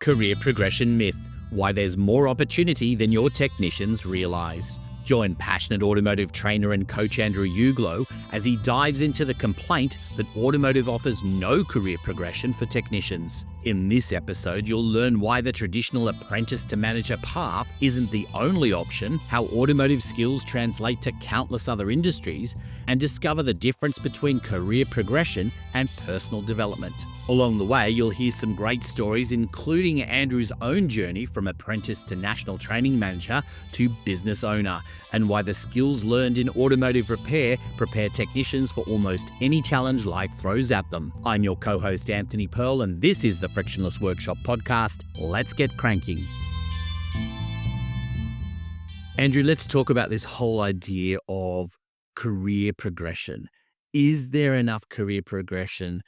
Career progression myth: why there's more opportunity than your technicians realize. Join passionate automotive trainer and coach Andrew Uglow as he dives into the complaint that automotive offers no career progression for technicians. In this episode, you'll learn why the traditional apprentice to manager path isn't the only option, how automotive skills translate to countless other industries, and discover the difference between career progression and personal development. Along the way, you'll hear some great stories, including Andrew's own journey from apprentice to national training manager to business owner, and why the skills learned in automotive repair prepare technicians for almost any challenge life throws at them. I'm your co-host Anthony Pearl, and this is the Frictionless Workshop podcast. Let's get cranking. Andrew, let's talk about this whole idea of career progression. Is there enough career progression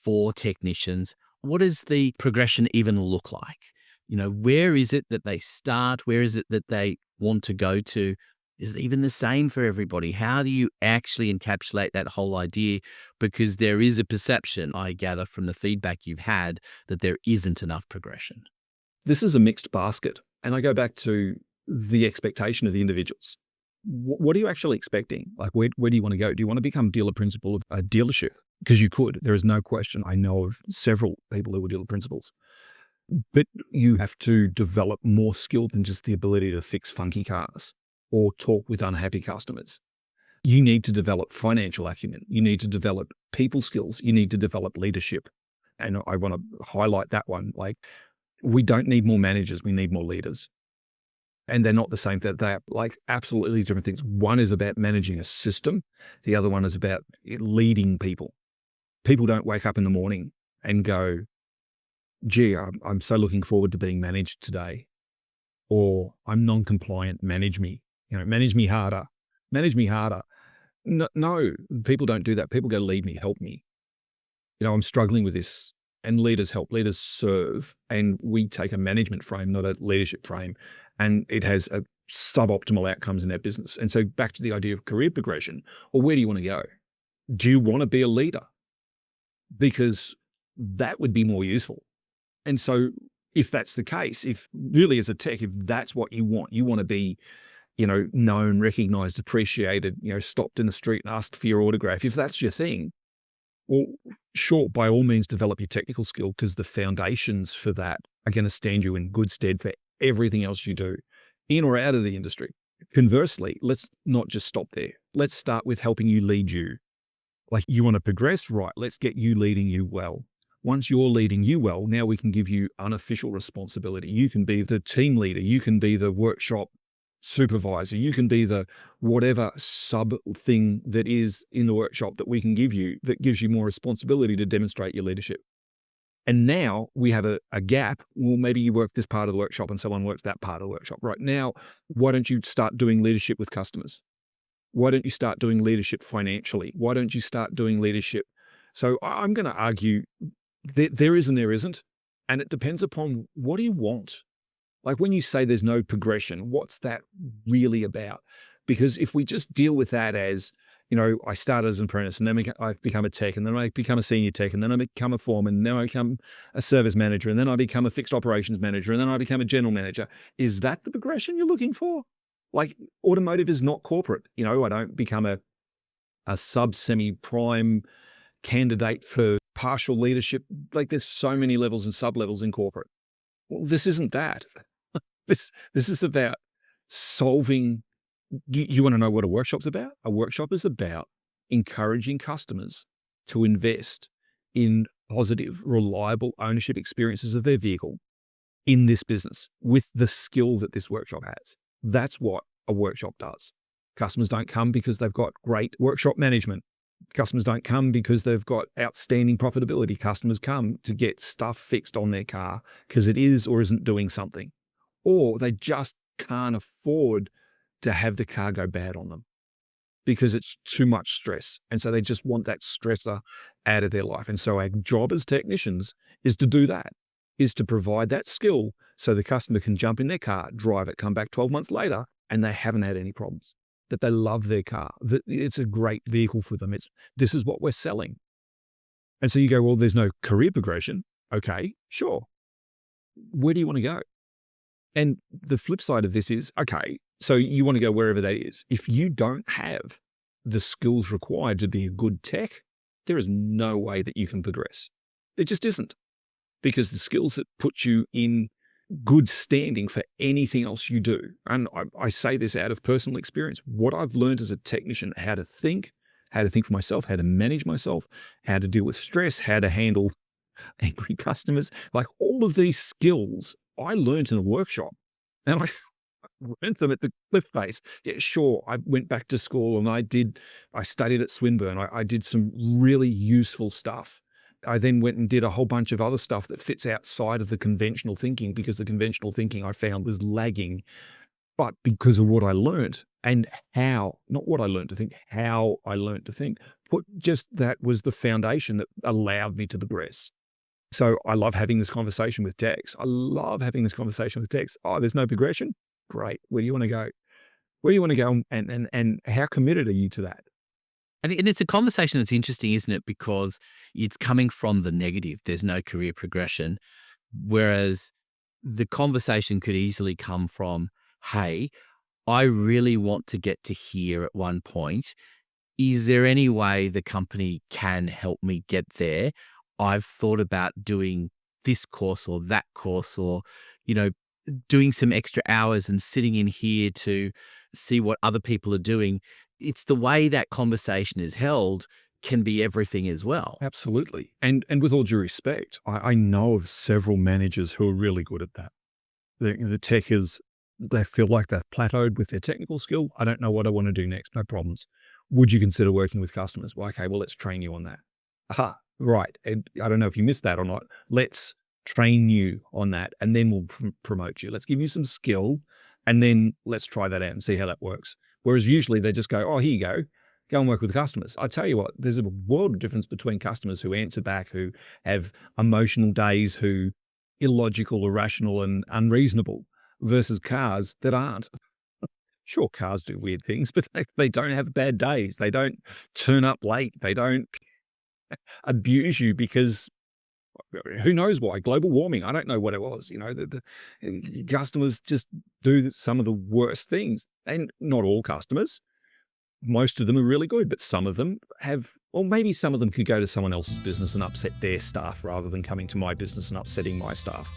for technicians? What does the progression even look like? Where is it that they start? Where is it that they want to go to? Is it even the same for everybody? How do you actually encapsulate that whole idea? Because there is a perception, I gather from the feedback you've had, that there isn't enough progression. This is a mixed basket. And I go back to the expectation of the individuals. What are you actually expecting? Like, where do you want to go? Do you want to become dealer principal of a dealership? Because you could. There is no question. I know of several people who are dealer principals. But you have to develop more skill than just the ability to fix funky cars or talk with unhappy customers. You need to develop financial acumen. You need to develop people skills. You need to develop leadership. And I want to highlight that one. Like, we don't need more managers. We need more leaders. And they're not the same. They're like absolutely different things. One is about managing a system. The other one is about leading people. People don't wake up in the morning and go, gee, I'm so looking forward to being managed today. Or I'm non-compliant, manage me. Manage me harder. Manage me harder. No, people don't do that. People go, lead me, help me. I'm struggling with this. And leaders help, leaders serve. And we take a management frame, not a leadership frame. And it has a suboptimal outcomes in our business. And so back to the idea of career progression, or where do you want to go? Do you want to be a leader? Because that would be more useful. And so if that's the case, if really as a tech, if that's what you want to be, known, recognized, appreciated, stopped in the street and asked for your autograph, if that's your thing, well, sure, by all means, develop your technical skill, because the foundations for that are going to stand you in good stead for everything else you do, in or out of the industry. Conversely, let's not just stop there. Let's start with helping you lead you. Like, you want to progress, right? Let's get you leading you well. Once you're leading you well, now we can give you unofficial responsibility. You can be the team leader. You can be the workshop supervisor. You can be the whatever sub thing that is in the workshop that we can give you that gives you more responsibility to demonstrate your leadership. And now we have a gap. Well, maybe you work this part of the workshop and someone works that part of the workshop. Right now, why don't you start doing leadership with customers? Why don't you start doing leadership financially? Why don't you start doing leadership? So I'm going to argue that there is and there isn't. And it depends upon, what do you want? Like, when you say there's no progression, what's that really about? Because if we just deal with that as, I started as an apprentice and then I become a tech, and then I become a senior tech, and then I become a foreman, and then I become a service manager, and then I become a fixed operations manager, and then I become a general manager. Is that the progression you're looking for? Like, automotive is not corporate. I don't become a sub-semi-prime candidate for partial leadership. Like, there's so many levels and sub-levels in corporate. Well, this isn't that. This is about solving. You want to know what a workshop's about? A workshop is about encouraging customers to invest in positive, reliable ownership experiences of their vehicle in this business with the skill that this workshop has. That's what a workshop does. Customers don't come because they've got great workshop management. Customers don't come because they've got outstanding profitability. Customers come to get stuff fixed on their car because it is or isn't doing something, or they just can't afford to have the car go bad on them because it's too much stress. And so they just want that stressor out of their life. And so our job as technicians is to do that, is to provide that skill so the customer can jump in their car, drive it, come back 12 months later, and they haven't had any problems, that they love their car, that it's a great vehicle for them. This is what we're selling. And so you go, well, there's no career progression. Okay, sure. where do you want to go? And the flip side of this is, okay, so you want to go wherever that is. If you don't have the skills required to be a good tech, there is no way that you can progress. It just isn't, because the skills that put you in good standing for anything else you do. And I say this out of personal experience. What I've learned as a technician, how to think for myself, how to manage myself, how to deal with stress, how to handle angry customers, like all of these skills I learned in a workshop, and I learned them at the cliff face. Yeah, sure, I went back to school and I studied at Swinburne. I did some really useful stuff. I then went and did a whole bunch of other stuff that fits outside of the conventional thinking, because the conventional thinking I found was lagging. But because of what I learned and how, not what I learned to think, how I learned to think, just that was the foundation that allowed me to progress. So I love having this conversation with techs. Oh, there's no progression? Great. Where do you want to go? Where do you want to go, and how committed are you to that? And it's a conversation that's interesting, isn't it? Because it's coming from the negative. There's no career progression. Whereas the conversation could easily come from, hey, I really want to get to here at one point. Is there any way the company can help me get there? I've thought about doing this course or that course, or, doing some extra hours and sitting in here to see what other people are doing. It's the way that conversation is held can be everything as well. Absolutely. And with all due respect, I know of several managers who are really good at that. The tech is, they feel like they've plateaued with their technical skill. I don't know what I want to do next. No problems. Would you consider working with customers? Well, okay, well, let's train you on that. Aha, right. And I don't know if you missed that or not. Let's train you on that, and then we'll promote you. Let's give you some skill, and then let's try that out and see how that works. Whereas usually they just go, oh, here you go and work with customers. I tell you what, there's a world of difference between customers who answer back, who have emotional days, who illogical, irrational, and unreasonable, versus cars that aren't. Sure, cars do weird things, but they don't have bad days. They don't turn up late. They don't abuse you because who knows why? Global warming. I don't know what it was. The customers just do some of the worst things. And not all customers. Most of them are really good, but some of them have, or maybe some of them could go to someone else's business and upset their staff rather than coming to my business and upsetting my staff.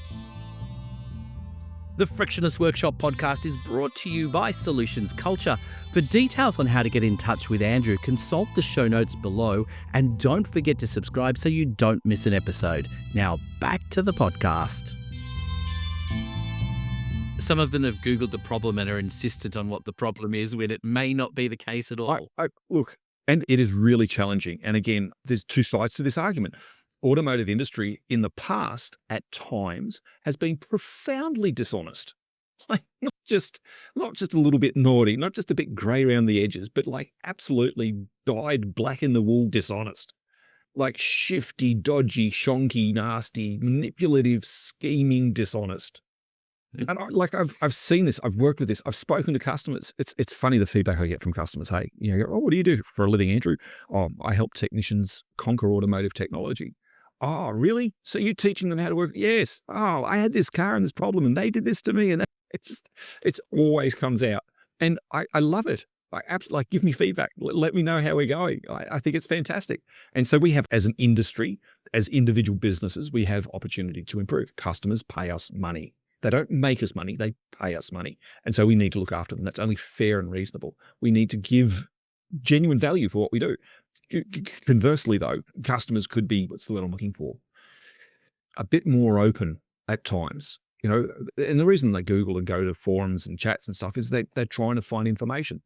The Frictionless Workshop podcast is brought to you by Solutions Culture. For details on how to get in touch with Andrew, consult the show notes below, and don't forget to subscribe so you don't miss an episode. Now back to the podcast. Some of them have Googled the problem and are insistent on what the problem is when it may not be the case at all. Look, and it is really challenging. And again, there's two sides to this argument. Automotive industry in the past at times has been profoundly dishonest. Like not just a little bit naughty, not just a bit grey around the edges, but like absolutely dyed black in the wool dishonest. Like shifty, dodgy, shonky, nasty, manipulative, scheming, dishonest. And I've seen this, I've worked with this, I've spoken to customers. It's funny the feedback I get from customers. Hey, oh, what do you do for a living, Andrew? Oh, I help technicians conquer automotive technology. Oh, really? So you're teaching them how to work? Yes. Oh, I had this car and this problem and they did this to me. And it always comes out. And I love it. I absolutely give me feedback. Let me know how we're going. I think it's fantastic. And so we have, as an industry, as individual businesses, we have opportunity to improve. Customers pay us money. They don't make us money. They pay us money. And so we need to look after them. That's only fair and reasonable. We need to give genuine value for what we do. Conversely, though, customers could be, what's the word I'm looking for? A bit more open at times. And the reason they Google and go to forums and chats and stuff is they're trying to find information,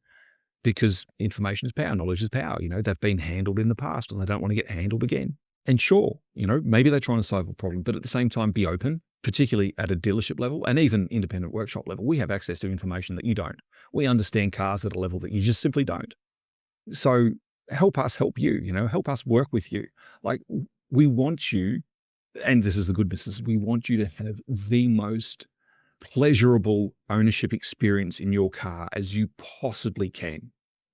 because information is power, knowledge is power. They've been handled in the past and they don't want to get handled again. And sure, maybe they're trying to solve a problem, but at the same time, be open, particularly at a dealership level and even independent workshop level. We have access to information that you don't. We understand cars at a level that you just simply don't. So help us help you, help us work with you. Like, we want you, and this is the good business, we want you to have the most pleasurable ownership experience in your car as you possibly can.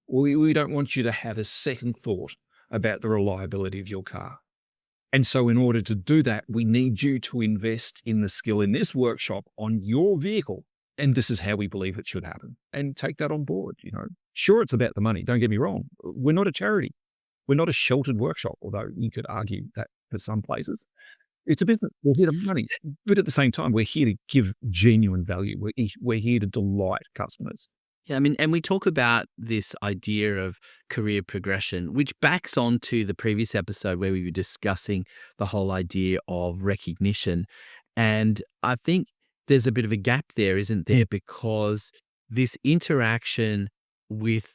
We don't want you to have a second thought about the reliability of your car. And so in order to do that, we need you to invest in the skill in this workshop on your vehicle. And this is how we believe it should happen. And take that on board, Sure, it's about the money. Don't get me wrong. We're not a charity. We're not a sheltered workshop, although you could argue that for some places. It's a business. We're here to make money. But at the same time, we're here to give genuine value. We're here to delight customers. Yeah, I mean, and we talk about this idea of career progression, which backs on to the previous episode where we were discussing the whole idea of recognition. And I think there's a bit of a gap there, isn't there? Because this interaction with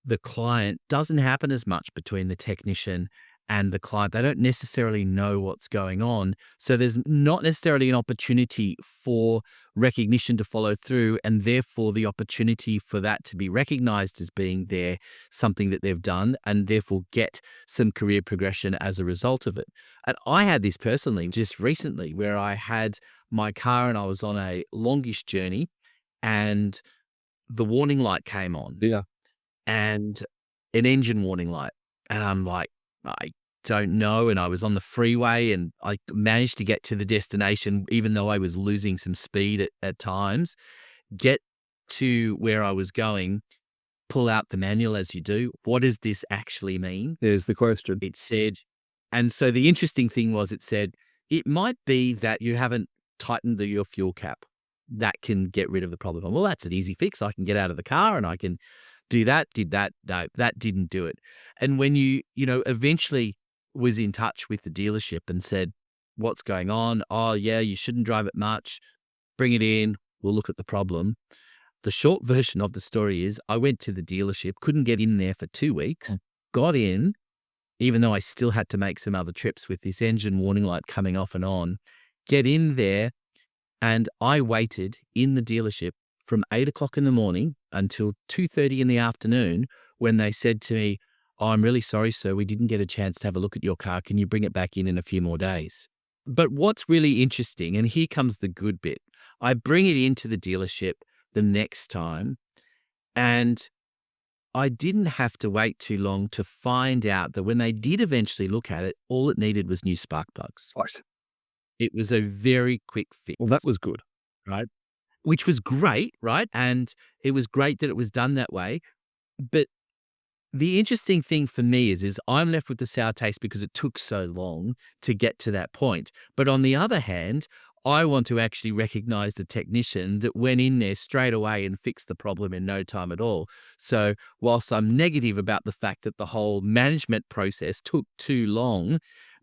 the client doesn't happen as much between the technician and the client. They don't necessarily know what's going on. So there's not necessarily an opportunity for recognition to follow through, and therefore the opportunity for that to be recognized as being there, something that they've done, and therefore get some career progression as a result of it. And I had this personally just recently where I had my car and I was on a longish journey and the warning light came on. Yeah. And an engine warning light. And I'm like, I don't know. And I was on the freeway and I managed to get to the destination, even though I was losing some speed at times, get to where I was going, pull out the manual as you do. What does this actually mean? There's the question. It said, and so the interesting thing was it said, it might be that you haven't tightened your fuel cap. That can get rid of the problem. Well, that's an easy fix. I can get out of the car and I can do that, did that. No, that didn't do it. And when you eventually was in touch with the dealership and said, what's going on? Oh yeah, you shouldn't drive it much. Bring it in. We'll look at the problem. The short version of the story is I went to the dealership, couldn't get in there for 2 weeks, got in, even though I still had to make some other trips with this engine warning light coming off and on, get in there. And I waited in the dealership from 8 o'clock in the morning until 2:30 in the afternoon when they said to me, oh, I'm really sorry, sir. We didn't get a chance to have a look at your car. Can you bring it back in a few more days? But what's really interesting, and here comes the good bit, I bring it into the dealership the next time and I didn't have to wait too long to find out that when they did eventually look at it, all it needed was new spark plugs. Right. It was a very quick fix. Well, that was good. Right? Which was great, right? And it was great that it was done that way. But the interesting thing for me is I'm left with the sour taste because it took so long to get to that point. But on the other hand, I want to actually recognize the technician that went in there straight away and fixed the problem in no time at all. So whilst I'm negative about the fact that the whole management process took too long,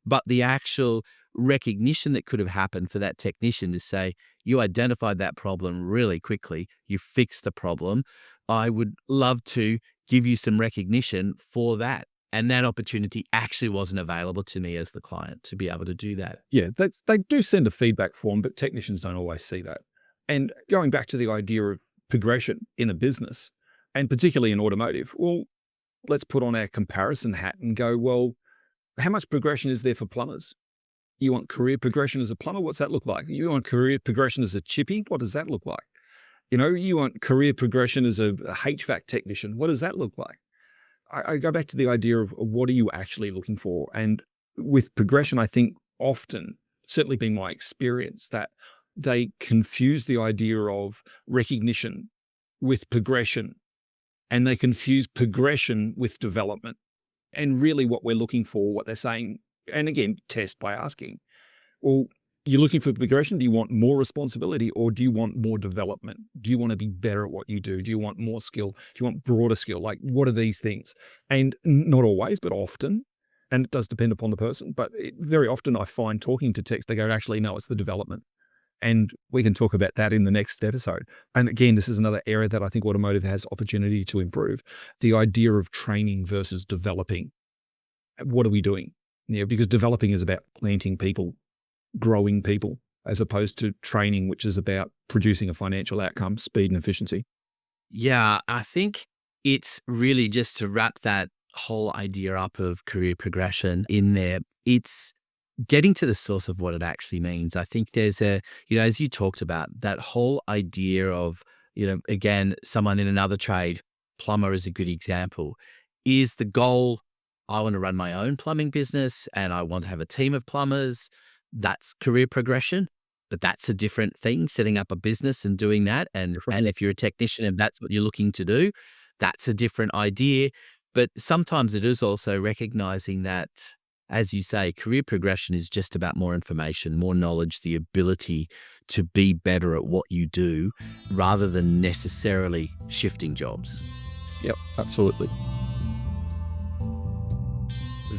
but the actual recognition that could have happened for that technician to say, you identified that problem really quickly, you fixed the problem, I would love to give you some recognition for that. And that opportunity actually wasn't available to me as the client to be able to do that. Yeah, they do send a feedback form, but technicians don't always see that. And going back to the idea of progression in a business, and particularly in automotive, well, let's put on our comparison hat and go, well, how much progression is there for plumbers? You want career progression as a plumber? What's that look like? You want career progression as a chippy? What does that look like? You want career progression as a HVAC technician? What does that look like? I go back to the idea of what are you actually looking for? And with progression, I think often, certainly been my experience, that they confuse the idea of recognition with progression, and they confuse progression with development. And really what we're looking for, what they're saying, and again, test by asking, well, you're looking for progression. Do you want more responsibility or do you want more development? Do you want to be better at what you do? Do you want more skill? Do you want broader skill? Like, what are these things? And not always, but often, and it does depend upon the person, but very often I find talking to techs, they go, actually, no, it's the development. And we can talk about that in the next episode. And again, this is another area that I think automotive has opportunity to improve. The idea of training versus developing. What are we doing? Because developing is about planting people, growing people, as opposed to training, which is about producing a financial outcome, speed and efficiency. Yeah, I think it's really just to wrap that whole idea up of career progression in there. It's getting to the source of what it actually means. I think there's as you talked about, that whole idea of, again, someone in another trade, plumber is a good example, is the goal I want to run my own plumbing business and I want to have a team of plumbers. That's career progression, but that's a different thing, setting up a business and doing that. And if you're a technician and that's what you're looking to do, that's a different idea. But sometimes it is also recognizing that, as you say, career progression is just about more information, more knowledge, the ability to be better at what you do rather than necessarily shifting jobs. Yep, absolutely.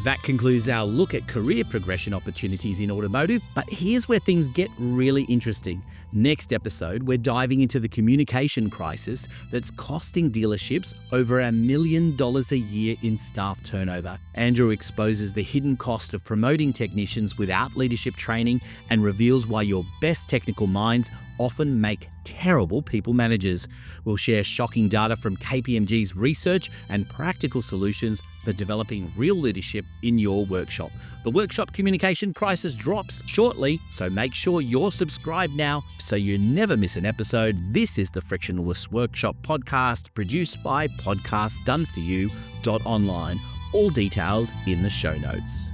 That concludes our look at career progression opportunities in automotive, but here's where things get really interesting. Next episode, we're diving into the communication crisis that's costing dealerships over $1 million a year in staff turnover. Andrew exposes the hidden cost of promoting technicians without leadership training and reveals why your best technical minds often make terrible people managers. We'll share shocking data from KPMG's research and practical solutions for developing real leadership in your workshop. The workshop communication crisis drops shortly, so make sure you're subscribed now so you never miss an episode. This is the Frictionless Workshop podcast, produced by podcastdoneforyou.online. All details in the show notes.